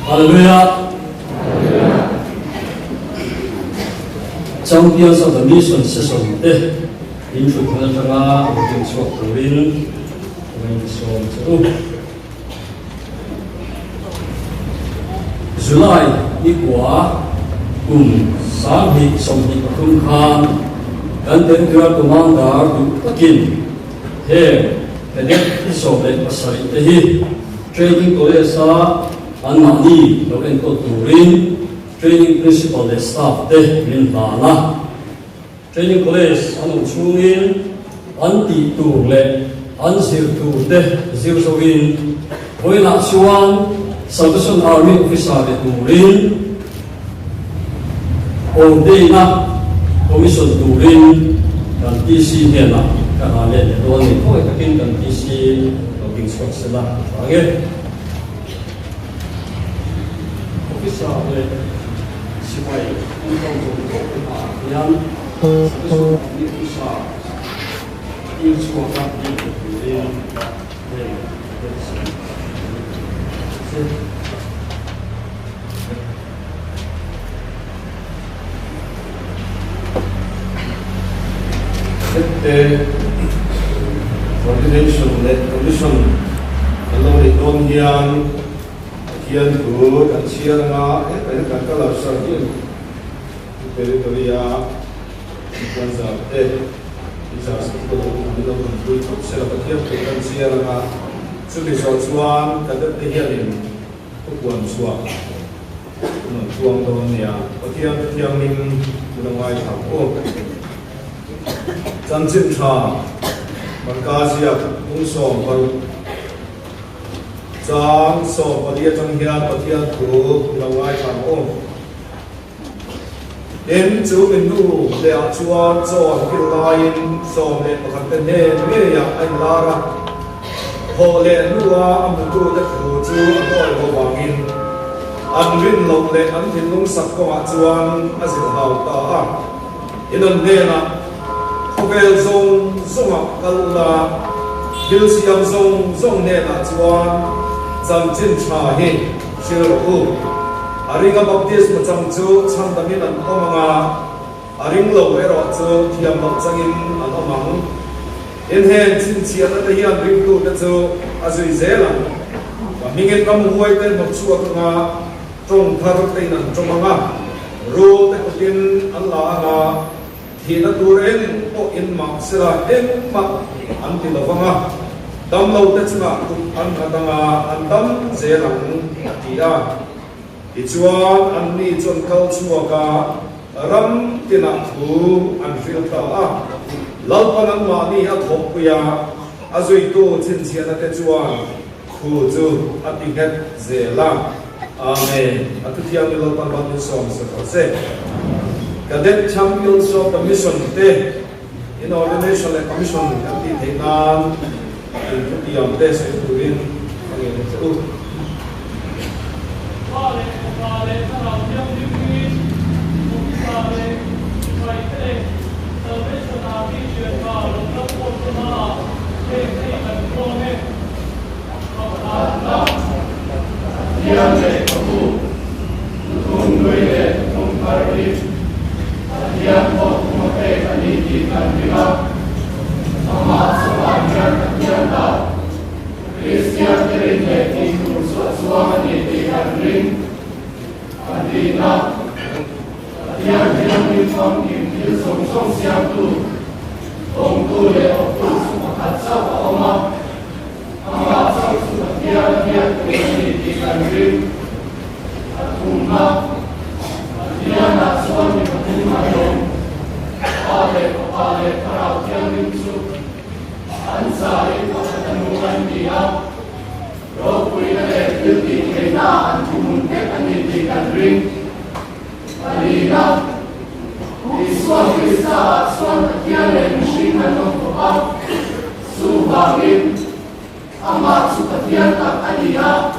Hallelujah. Champions of the Mission Session intro Kanatanga working shop Rin when so July ikwa sabi somni pakum khan content commander to takin here cadet iso le pasari tehi training college anani loken to turin training principal le staff de min bana training college anu chungin anti tu le ansir tu de zir sowin hoina chuan Salvation Army officer de turin all day na commission turin dan TC hena kahale don ni ko takin dan TC logging swat sila okay officer de sipay untuk yang Salvation Army officer in swat di turin coordination led commission along the Dongian Kian Good and Sierra and Kakala Sarkin Territoria because of these are people who don't complete Serapatia and Sierra so this was one that they hearing one swap tuang Donia but Tiang Lim to the White House Janjin Cha Markasia Ungsong Baru Jang So Padia Changhia Padia Tu Lawai Kamo Then Chu Mindu Le Chua Cho Kilain So Le Pakatan Me Ya Ai Lara Ho Le Nua Amutu De Chu Oi Ho Wangin Anwin Long Le Antin Lung Sakko Chuan Azil Hau Ta Inan Nena Vel zong zong kalula bil siam zong ne na chuan Janjin Cha hi siru aringa baptist macam chu cham damin an omanga aring lo ero chu thiam mak changin an omang in hen chin chian na hian ring tu na chu azui zela mingen kam huai ten mak chu anga tong thar te nan chomanga ro te tin an la anga Hina turen o in mak sila in mak anti lavanga dam lo te chunga an katanga an dam zelang tia ichuan an ni chon kal chuaka ram tina thu an filta a lalpan an ma ni a thok puya azui tu chin chiana te chuan khu chu ati het zela amen atutiang lalpan ban ni som se Cadet Champions of the Mission Day in ordination and commission at the Tainan in the Amdes and Turin. Yang memakai pendidikan prima, amat sepanjang yang tahu. Kristian terindah itu suatu pendidikan ring, pandina, yang minum itu song siapa, tu le tu sumat sahaja amat, amat sumat dia pendidikan ring, tuna. Dia nak suami berkumandong, ale perau yang rinsu, ansari pertemuan dia, rokui le pilih kenaan kumuntek pendidikan ring, alina, suami saat suami dia le musyikan nongkobak, subangin, amat supatian tak alia,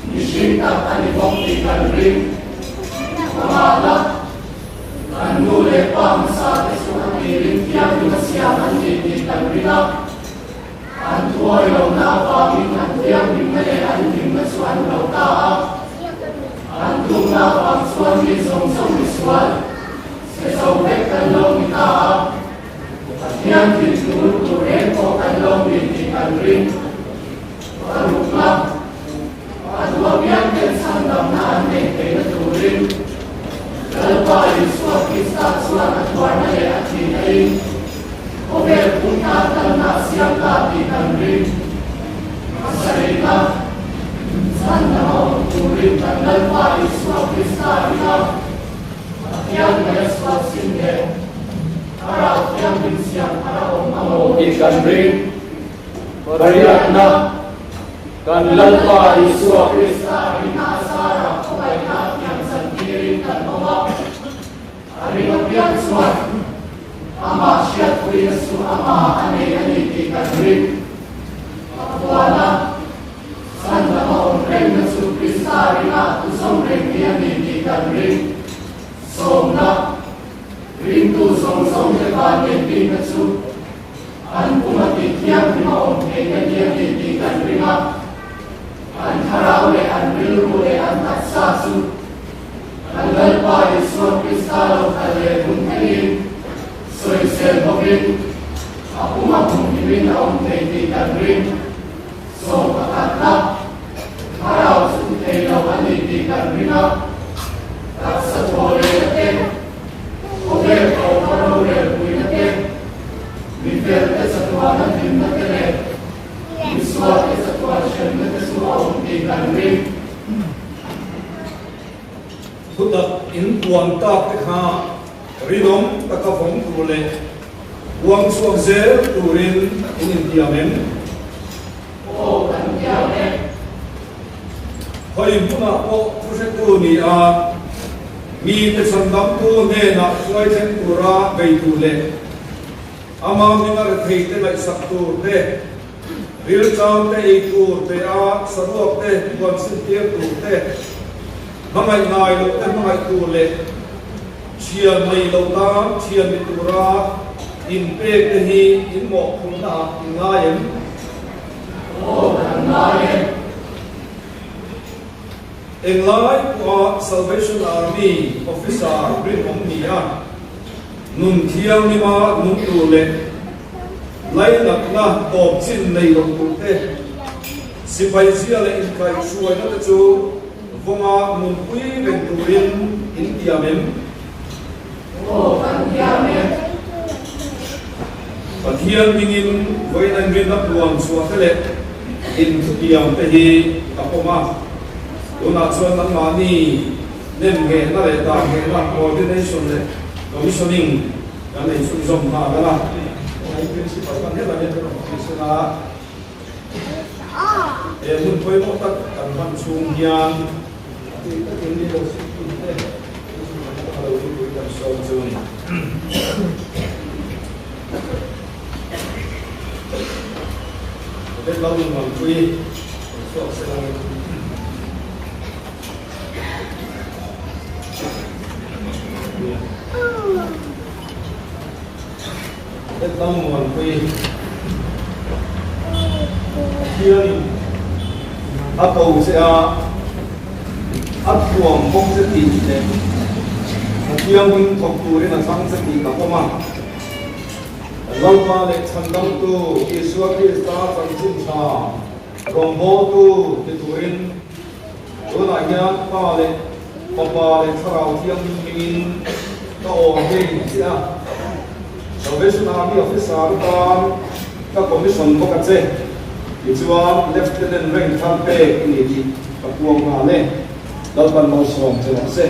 musyikan pendidikan ring. Malah, anu lepas masa sesuatu yang dimasihkan di tanah, antu orang nak bagi antu yang dimana antu dimasukan lautan, tung na pang suan ni song song ni suan se song ve kan long ni ta yang ti tu tu re ko kan long ni ti kan ring paruk na adwa biang ken san dam na ne ke na tu ring kalpa ni suan ki sta suan atwa na le ati nei obe punta tan na siang ka ti kan ring masarina Santa Maria Turin dan Lalpa Iswa Kristalina yang Yesus Sinde Arab yang Siang Arab Mamo ikan ring Mariana dan Lalpa Iswa Kristalina Sarah Kebaikan yang sendiri dan Mama Hari Nabian Suat Ama Syed Yesus Ama Ane Ani ikan ring Tuana Santa Maon Reng na Sukristari na Tusong Reng Niani di kan ring Somna Ring tu song song Jepan Niani na Su An Pumatik yang di Maon Reng Niani di kan ringa An Harawe An Rilmule An Tatsasu An Lalpa Iswa Kristalo Kale Buntelin Soy Sel Bogin Aku Mapung Iwin Aon Reng di kan ring So pakatla Haraw sutay na waniti kanrina at sa tuwari natin Ober o marore buwi natin Biferte sa tuwa natin natin Miswate sa tuwa siya natin suwa unti kanrin Hudak in tuan tak ha ridom takafong tule Uang suang zer turin in India men O kandiyamen Hoy puna po project tu ni mi te sandam tu ne na suai chen pura bei tu le ama mi na thei te lai sak tu te ril cham te ei tu te saruak te kon sin te tu te mangai nai lo te mangai tu le chian mai lo ta chian mi tu ra in pe te hi in mo khun na in ngai O kandiyamen Englai wa Salvation Army officer Brin Hong Nia Nun Thiang Nima Nun Tule Lai Nak Na Top Chin Nei Lok Tulte Sipai Zia Le In Kai Chuai Na Chu Vonga Nun Pui Ben Turin India Mem O kandiyamen Pathian Mingin Voi Nan Rin Na Luang Chua Tele In Tiang Tehi Kapoma Una chuan ang mani nem nge na le ta nge na coordination le commissioning kan le su zom ha gala ai principal kan hela ne ro sila mun poi mo ta kan ban chung yang ti ta tin ni lo si ti te lo ni kan so chung le lo ni man pui so se la Đất đông nguồn quy Thiên áp cầu sẽ áp tuồng bông sẽ tìm để Thiên huynh thuộc tù đến là sang sẽ tìm cả có mặt Lâu ba lệ chân đông tu Isua Krista chân chinh trà Rồng bố tu Thì tù đến Ở lại nhá ba lệ Papa lệ sarao thiên minh Nó ổn định sẽ Salvation Army officer ka commission ko katse ichuan lieutenant rank thampe ni di kapuang ma le dalban mo som che se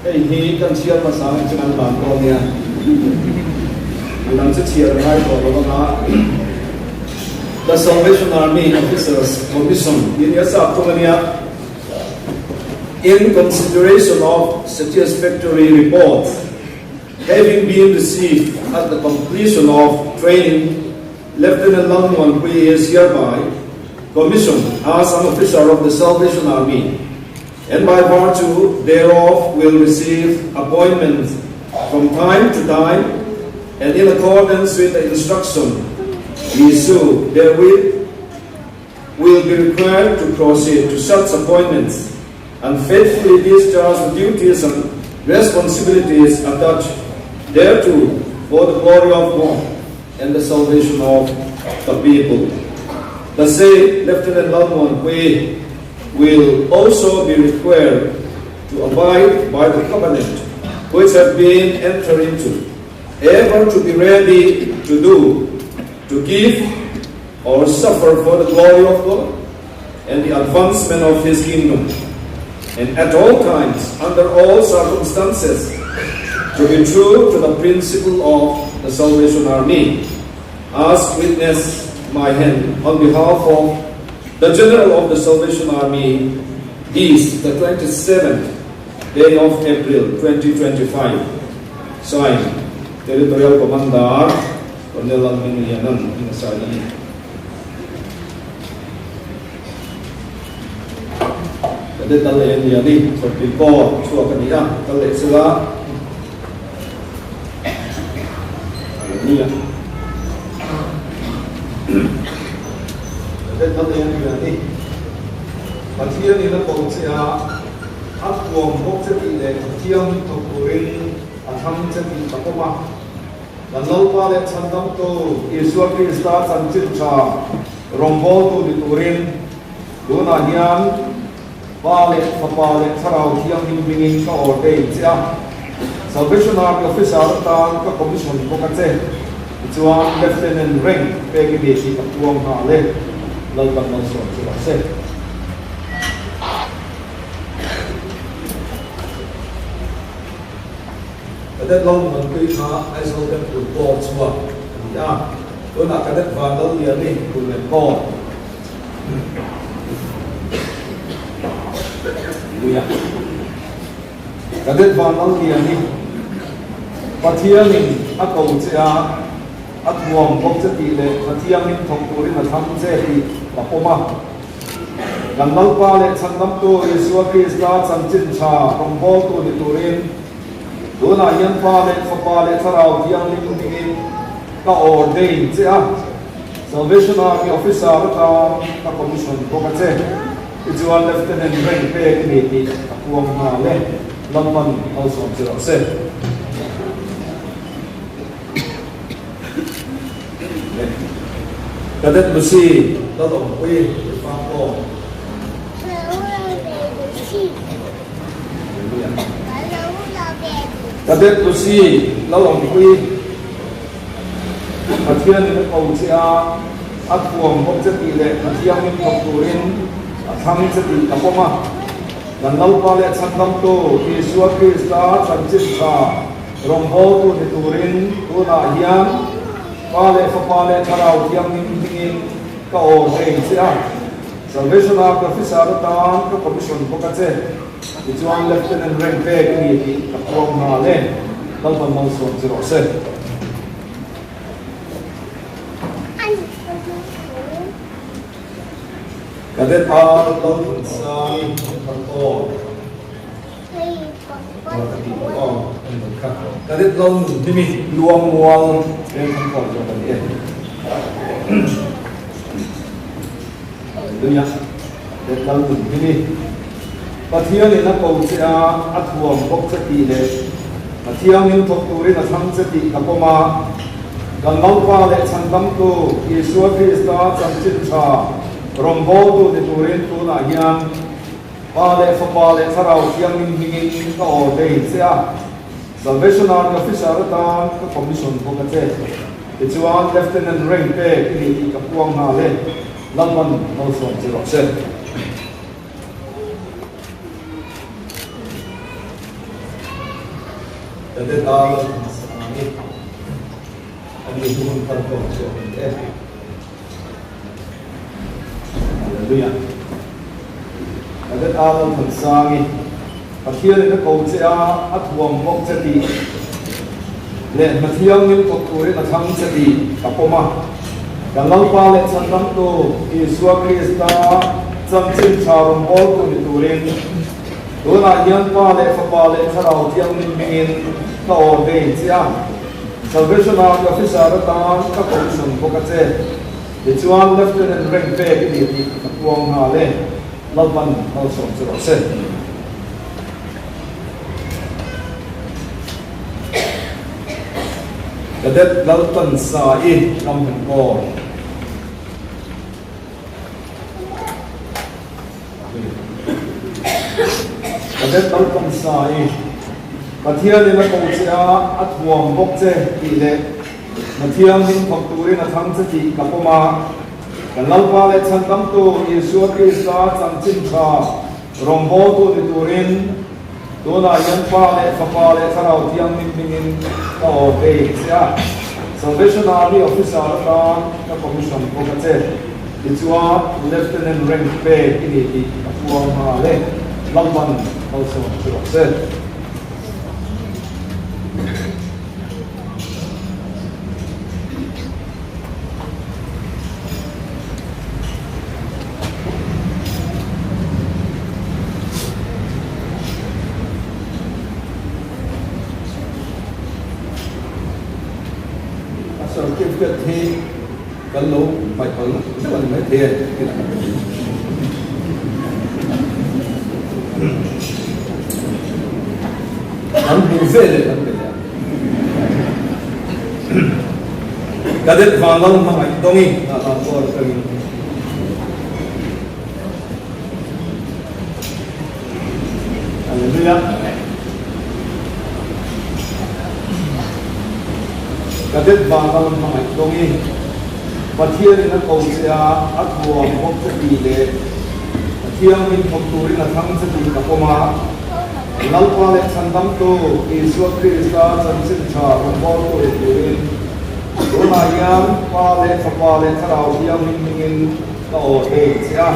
ei hi kan chiar ma sang chan ban ko nia ulam che chiar hai ko lo na the Salvation Army officers commission in yasa tumania in consideration of satisfactory report having been received at the completion of training, Lieutenant Lam Wan Hui is hereby commissioned as an officer of the Salvation Army, and by virtue thereof will receive appointment from time to time, and in accordance with the instruction issued therewith will be required to proceed to such appointments and faithfully discharge the duties and responsibilities attached thereto for the glory of God and the salvation of the people. The said Lieutenant Lalmon Hui will also be required to abide by the covenant which have been entered into, ever to be ready to do, to give, or suffer for the glory of God and the advancement of His kingdom, and at all times, under all circumstances, to be true to the principle of the Salvation Army, as witness my hand on behalf of the General of the Salvation Army is the 27th day of April 2025. Signed, Territorial Commander Colonel Alminianan Inasali. Kadit tali Eliani, so before Suakania, Tali Sila. Hallelujah. Kadit tali Eliani. Mathian ina Pongsia, Atwam Hoksati, Tiam Tokurin, Atam Chati Takoma. Nanalpa le Sandam to Iswaki starts and Chitcha, Rombo to the Turin, Duna Hian. Vale, Papale, Sarau, Tiang, Bingin, or Day, Salvation Army officer, Tanka Commission, Pokate, it's one lieutenant rank, Peggy Basic, Tuang Hale, Lalban Nelson, should I say. But that long one, we I saw them to boards one. Yeah, we're not going to vandal the link to the board. Kadit vanal ni pathianin akau cha atwam bokchati le pathianin thongturin atham cheti lapoma ganal pa le chandam to Yeshua Krista chanchin cha rombol to ni turin dona yan pa le khapa le tharau tiang lim tingin ka ordain cha Salvation Army officer ka commission ko kache. It's one lieutenant rank pay committee, Akuam Hale, Lampan, also on Zero Set. Cadet Lucy, Lalong Hui, Pampo. Cadet Lucy, Lalong Hui, Atian in the Ocia, Akuam Hokzaki, Atian in Tokurin. Thang Chati Kapoma, Nanalpa le Sandam to Yeshua Krista, Sanchita, Rombo to the Turin, Tuna Hian, Pale Fapale Tarau, Tiang Ning, Kao Heng, Salvation Army officer, Tan, Commission Pokate, it's one lieutenant rank pay, Kapong Hale, Lalpan Monson 07. Cadet R. Lawton Sai Pangko. Cadet Lawton Dimi Luang Wal and Pangko. Hallelujah. Cadet Lawton Dimi. Pathian in a Pocha Atwam Boksati, Pathian in Tokurin a Sansati Kapoma, Ganalpa let Santamko, Yeshua Krista, Sanchita. Rombo to the Turin to Nahian, Pale for Pale, Sarau, Yang Hingin, or Day, Salvation Army officer, the commission for the test. It's one lieutenant rank pay, Kapuang Hale, Lamban, also 07. And then and you don't come Hallelujah. Cadet Alan Tansangi, Pathian in the Kocha, Atwam Boksati, let Mathiang Tokurin at Hansati, Kapoma, Galalpa let Santanto, Yeshua Krista, Samchin Charum Bolto in Turin, Dona Yanpa let Fapale, Sarau, Tiang Mingin, Kaor Day, Salvation Army officer, Tan, Kapon, Bokate. để chuan lieutenant rank pe cái gì thì quang hà lên lâu văn lâu sống cho nó sẽ cái đất lâu tuần sa in năm hình bò cái đất lâu tuần sa in và thiên nên là câu chuyện ắt huang bốc chế tỷ lệ mà thiên nên học tuổi là thằng sẽ chỉ gặp mà cái lâu qua lại chân tâm tu Giêsu Christa chân chính cha rong bo tu đi turin tu na yan pa lại pha lại thằng nào thiên mình mình tao về sẽ Salvation Army officer đó các commission của cái chế đi chua lieutenant rank pe cái gì thì huang mà lên lâm văn lâu sống cho sẽ sở kiêm việc thì cần lâu phải có cần mấy tiền nắm bùi dễ để nắm cái cái đất vàng lông mà anh đông y là làm cho cái Hallelujah. Cái đất vàng lông mà anh đông y và thiên là cầu sẽ ắt buồn không sẽ bị lệ thiên mình không tuổi là thắng sẽ bị gặp mà lâu qua lệ thành tâm tu Giêsu Christa chân chính cha không bao tuổi tuổi đó là yang qua lệ thằng nào yang mình tao để sẽ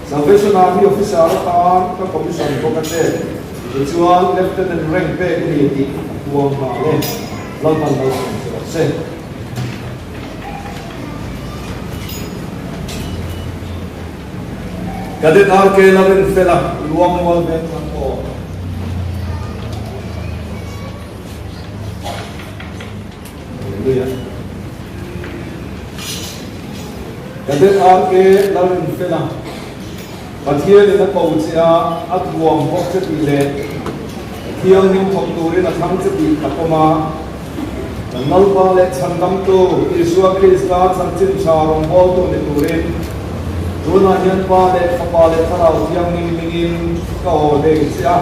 Salvation Army officer đó các commission của các chế thì chuan lieutenant rank pe cái gì thì buông mà lên lâu bằng lâu sẽ cái đất nào kia là bên phía là luang luang bên trong cổ cái đất nào kia là bên phía là và thiên thì nó cầu sẽ ắt buông bốc sẽ bị lệ thiên nhưng không tuổi là thắng sẽ bị gặp mà lâu qua lệ chân tâm tu Giêsu Christa chân chính cha rong bo tu để tuổi tu na hiền pa lệ thằng nào thiang mình in cầu để sẽ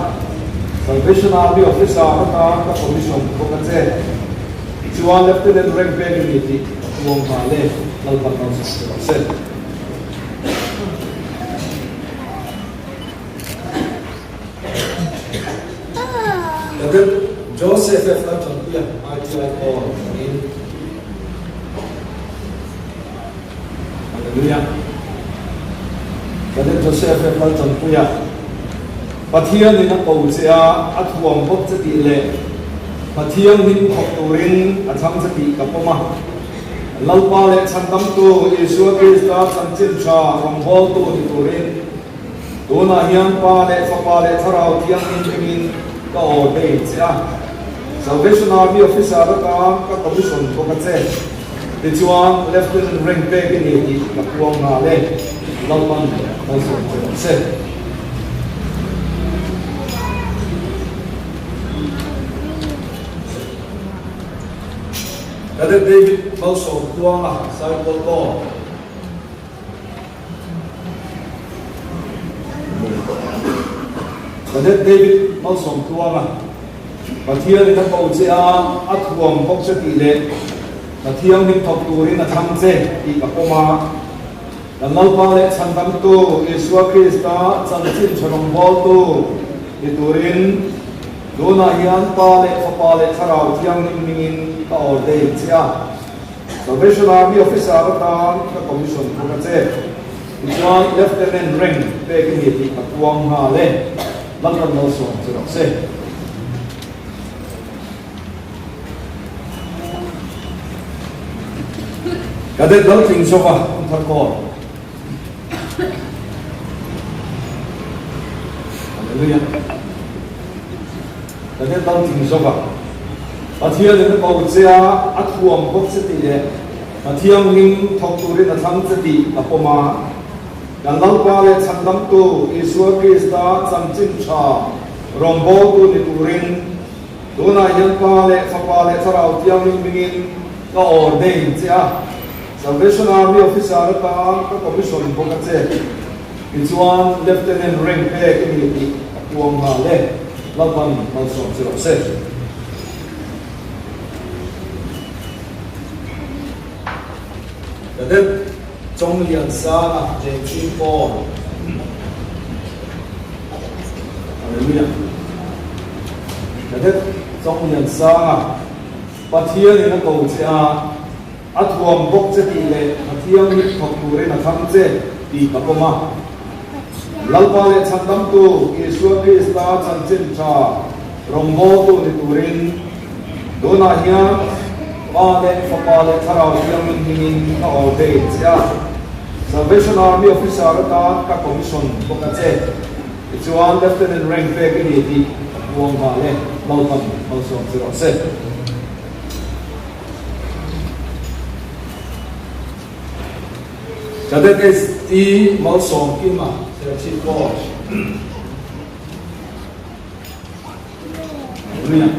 Salvation Army officer ta các commission của các chế chuan lieutenant rank pe cái gì buông mà lệ lâu bằng lâu sẽ Jadi Joseph F. Contohnya ITI Paul in Haleluya. Jadi Joseph F. Contohnya Pathian ni nak kau sia atuang bok jadi le Pathian ni kau turin atang jadi kapoma Lalpa le santam tu Yesus Kristus sanjin cha rombo tu di turin Dona hian pa le tharau tiang in tao để sẽ Salvation Army officer đó các commission của các chế thì chuan lieutenant rank pe cái gì thì gặp quang hà lên lâu bằng lâu sống cho xe cái đất David lâu sống quang là sai quang to cái đất David mau sống tuang à và thiên nó cầu sẽ ắt huang bốc sẽ tỷ lệ và thiên mình học tuổi là tham chế thì các ông là lâu qua lệ chân tâm tu Giêsu Christa chân chính cho lòng bao tu thì tuổi đó là hiền pa lệ thằng nào thiên mình tao để sẽ Salvation Army officer đó các commission của các chế cho lieutenant rank về cái gì thì các ông hà lên lăng lăng lâu sống cho nó sẽ cái đấy đó chính số à thật còn cái đấy đó chính số à và thiên thì nó cầu sẽ ắt huang bốc sẽ tỷ lệ mà thiêng linh thọc tu đến là thắng chất đi là poma gần lâu qua lệ chăn đắm tu Isua Krista chăn chín cha rong bố tu ni tu rin tu na hiền qua lệ pháp qua lệ thảo thiêng linh bingin có ordain chia Salvation Army officer ta có commission bộ cái chế Ichuan Lieutenant rank pe cái gì uang hà lệ lâu bằng lâu sống chưa sẽ cái đấy trong liên sa là James Paul Hallelujah cái đấy trong liên sa bắt thiên thì nó cầu chia at huam bốc chế tỷ lệ bắt thiên thì học tu rồi là tham chế đi cả công mà lalpa lệ chăn đắm tu Isua Krista chăn chín cha rong bố tu ni tu rin do na hiền ba lệ pháp lệ thảo thiêng linh hingin ka ordain chia Salvation Army officer ta ka commission bộ cái chế Ichuan Lieutenant rank pe cái gì thì uang hà lệ lâu tầm lâu sống chưa sẽ cho nên cái tí máu sống kia mà sẽ chỉ có đúng không?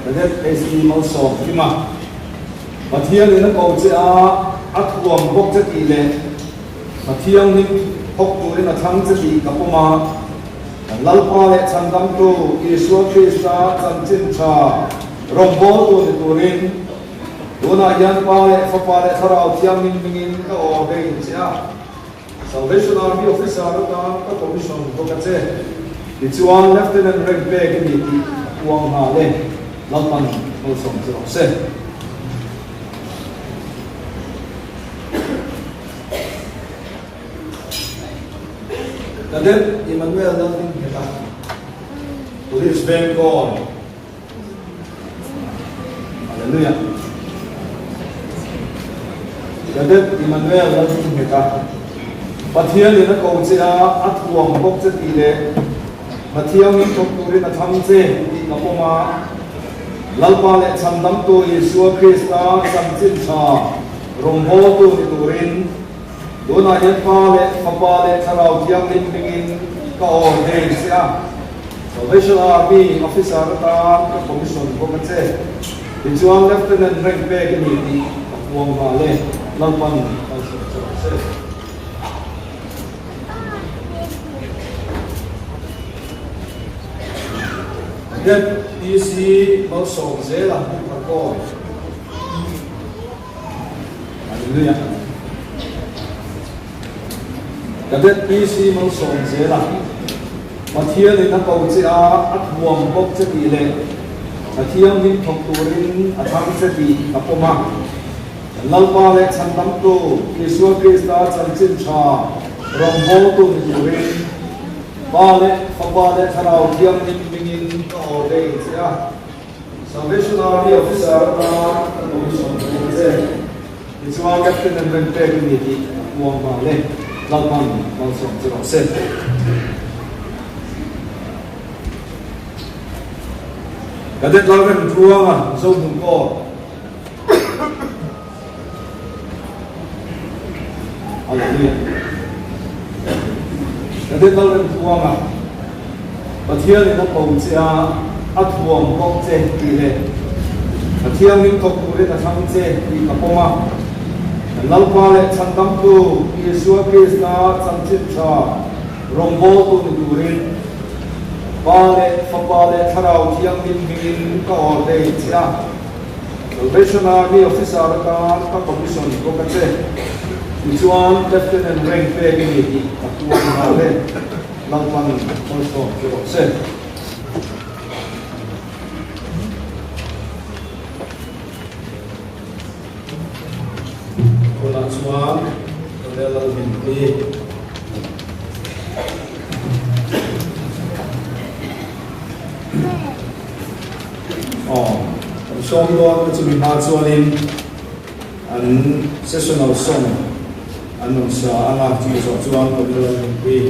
Cho nên cái tí máu sống kia mà thiên thì nó cầu chỉ ắt huống bốc chất tỷ lệ mà thiên thì học tu nên là thắng chất tỷ cả mà lalpa lệ chăn đắm tu Isua Krista chăn chín cha rong bố tu ni tu rin do na hiền pa lệ pháp lệ thảo thiêng linh bingin ka ordain chia Salvation Army officer ta ka commission bộ cái chế Ichuan Lieutenant rank pe cái gì thì uang hà lệ lâu bằng lâu sống chưa sẽ Kadet Emmanuel Lalvin kita Police Bangor Hallelujah Kadet Emmanuel Lalvin kita Pathian ni na cầu chia at huang bốc chất tỷ lệ Pathian ni thok tu rin na tham che di kapoma lalpa lệ chăn đắm tu Isua Krista chăn chín cha rong bố tu ni tu rin do na hiền pa lệ pháp lệ thảo thiêng linh bingin ka ordain chia Salvation Army officer ta ka commission bộ cái chế Ichuan Lieutenant rank pe cái gì thì uang hà lệ lâu bằng lâu sống chưa sẽDet isi mau song dễ làm một con HallelujahDet isi mau song dễ làm mà thiên thì nó cầu chỉ ắt huang bốc chất tỷ lệ mà thiên thì thọc tu rin thắng chất tỷ các mà lalpa lệ chăn đắm tu Isua Krista chăn chín cha rong bố tu ni tu rin ba lệ pháp lệ thảo thiêng linh bingin ka ordain chia Salvation Army officer ta commission bộ chế Ichuan Lieutenant rank pe cái gì thì uang hà lệ lâu bằng lâu sống chưa sẽ cái đấy là cái thua mà sâu thùng co Hallelujah cái đấy là cái thua mà và thiên thì nó cầu chia ắt huang bốc chế tỷ lệ và thiên những thục tu là thắng chế đi cả poma lalpa lệ chăn đắm tu Isua Krista chăn chín cha rong bố tu ni tu rin ba lệ pháp lệ thảo thiêng linh bingin ka ordain chia Salvation Army officer ta ka commission bộ cái chế Ichuan Lieutenant rank pe cái gì thì uang hà lệ lâu bằng lâu sống chưa sẽ Cô là Chuan Cô là Bình Tì song đó chúng mình hát cho nên anh sessional song anh nông sa anh làm chỉ cho Chuan Cô là Bình Tì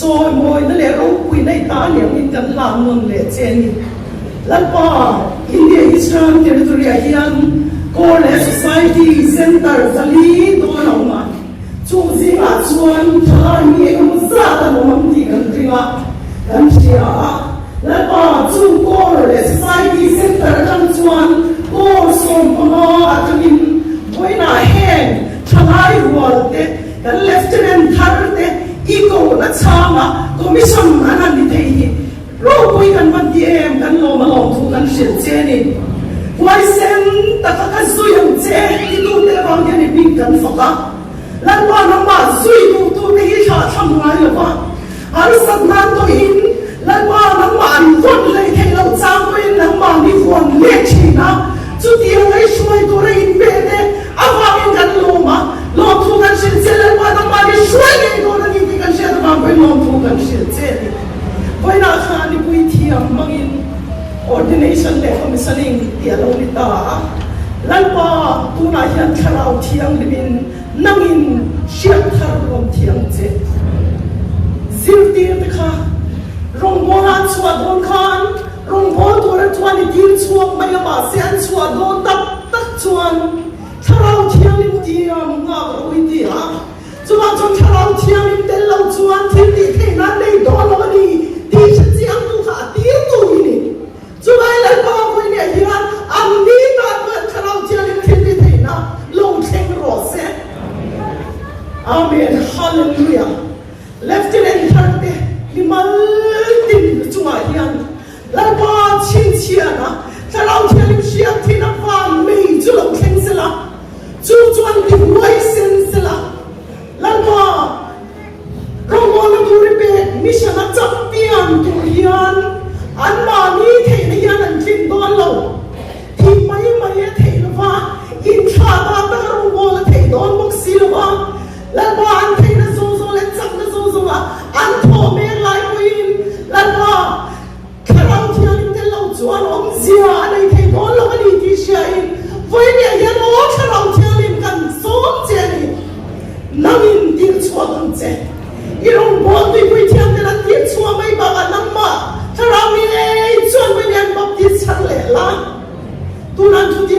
cho mồi nó lẽ rau quỳ này ta liang in kan làm ngon lẽ chen lan pa India Eastern Territory hian Core Society Center zali do lo ma chu zinga chuan thla mi em za ta mo mam ti kan ringa kan sia lan pa chu Core Society Center kan chuan ko som pa atamin boina hen thalai wal te kan lieutenant thar te iko na chama commission anan ni thei ro pui kan man ti em kan lo ma lo thu kan sil che ni wai sen ta ka zui ang che ti tu te bang ni ping kan faka lan wa na ma zui tu te hi tha tham ngai lo ba ar sat nan to in lan wa na ma an von le thei lo chang ko in na ma ni von le chi na chu ti ai shoi to re in be de awa in kan lo ma lo thu kan sil che lan wa na ma ni shoi ni to na ni kan sia ta ba lo thu kan sil che ni poi na kha ni pui thiam mangin ordination le commissioning ti alo ni ta lan pa tu na hian tharau thiang limin nangin siat thar rom thiang che zir ti te kha rong bo na chua don khan rong bo tu ra chuan ni tin chuak mai ma sian chua do tak tak chuan tharau thiang lim ti am nga oi ti ha chuan chon tharau thiang lim tel lo chuan thil ti the na nei do lo ni ti chen chi ang tu kha ti tu ni chu ai la ko ko ni hian am ni ta ko tharau thiang lim thil ti the na long theng ro se amen hallelujah lieutenant tharte ni mal tin chunga hian la ba chin chia na tharau thiang lim sia thi na fa mei chu long theng se la chu chuan ti wai sen se la la ba rong on tu ri pe mission a chap pian tu hian an ma ni thei na hian an tin don lo thi mai mai a thei lo wa in tha ta ta rong on la thei don mok si lo wa la ba an thei na zo zo le chak na zo zo wa an tho me lai ko in la ba kharang thian te lo chuan om zia nei thei don lo ani ti sia in voi ni ya lo kharang thian kan som che ni nangin tin chuak an che irong bon ti pui thiam te la tin chuak mai ba ba nam ma thara mi nei chuan mai yan bap ti chak le la tu nan tu ti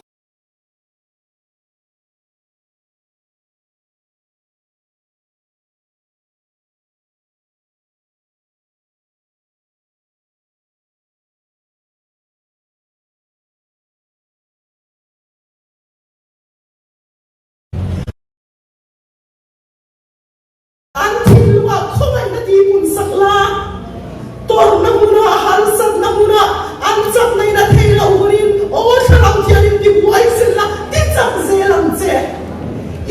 an tin luwa khong ai na ti pun sak la tor na muna hal sat na muna an chak nei na thei lo hurin o tharau thian in ti buai sen la ti chak zelam che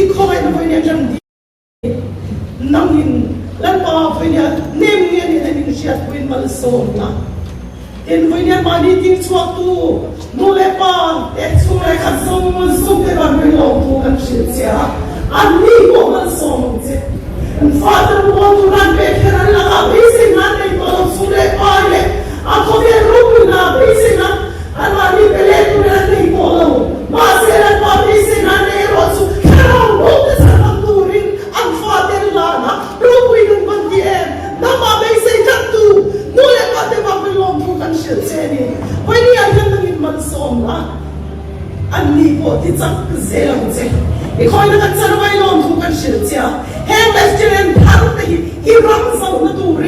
I khong ai na voi ne jam di nangin lan pa voi ne nem nge ni na ning siat kuin mal so na en voi ne ma ni ti chuak tu no le pa e chu le kha som mon som te ba me lo tu kan shi sia an ni ko mal so mo che Father, we want to run back here and love raising and they go to the oil. I come here room na raising and I need to let you and they follow. Master and God raising and they also carry on this and doing and Father Lana. Room we don't want the end. Nama raising that too. No let God ever belong to can shit any. When you are young in Mansona and Nico, it's a zealot. Because the Katsara by long to can shit. Hang Western and Tarty, he runs out the door.